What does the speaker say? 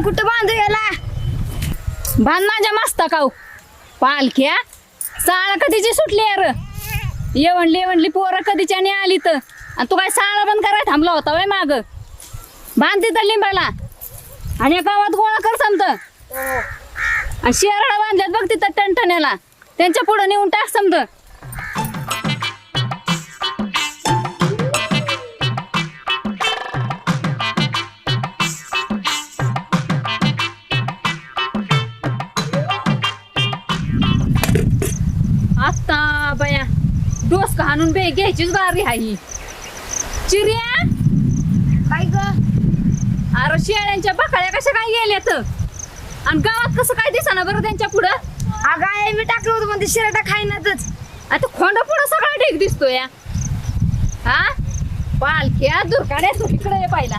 कुठं बांधू याला? बांध माझ्या मस्तकाव. पालख्या साळ कधीची सुटली यार. येवणली पोरं कधीच्याने आली तर आणि तू काय साळा बंद करायला थांबला होता वय माग. बांध तिथं लिंबाला आणि या गावात गोळा कर समत आणि शेराळा बांधल्यात बघ तिथं टणटण्याला. त्यांच्या पुढे नेऊन टाक समत. आता बया डोस का हाणून बे घ्यायचीच बारी आहे. चिर्या काय ग? अरे शेळ्यांच्या बकळ्या कशा काय गेल्यात आणि गावात कसं काय दिसना बरं त्यांच्या पुढं. अगं आई मी टाकलं होतं पण ते शिराटा खाईनातच. आता खोंड पुढं सगळा ढीग दिसतोय. हा पालख्या दुर्गाड्या तू इकडे ये पाहिला.